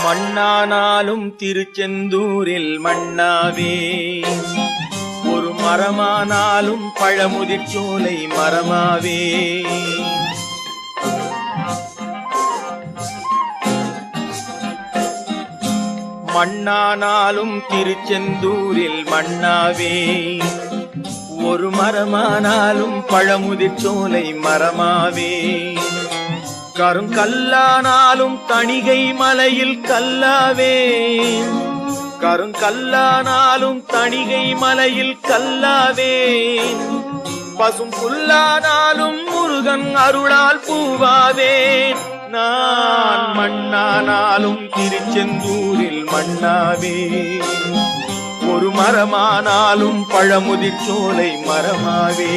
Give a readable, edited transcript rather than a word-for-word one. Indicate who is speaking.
Speaker 1: மண்ணானாலும் திருச்செந்தூரில் மண்ணாவே, ஒரு மரமானாலும் பழமுதிர்ச்சோலை மரமாவே. மண்ணானாலும் திருச்செந்தூரில் மண்ணாவே, ஒரு மரமானாலும் பழமுதிர்ச்சோலை மரமாவே. கருங்கல்லானாலும் தணிகை மலையில் கல்லாவே, கருங்கல்லானாலும் தணிகை மலையில் கல்லாவே. பசும் புல்லானாலும் முருகன் அருளால் பூவாவேன். நான் மண்ணானாலும் திருச்செந்தூரில் மண்ணாவே, ஒரு மரமானாலும் பழமுதிர்ச்சோலை மரமாவே.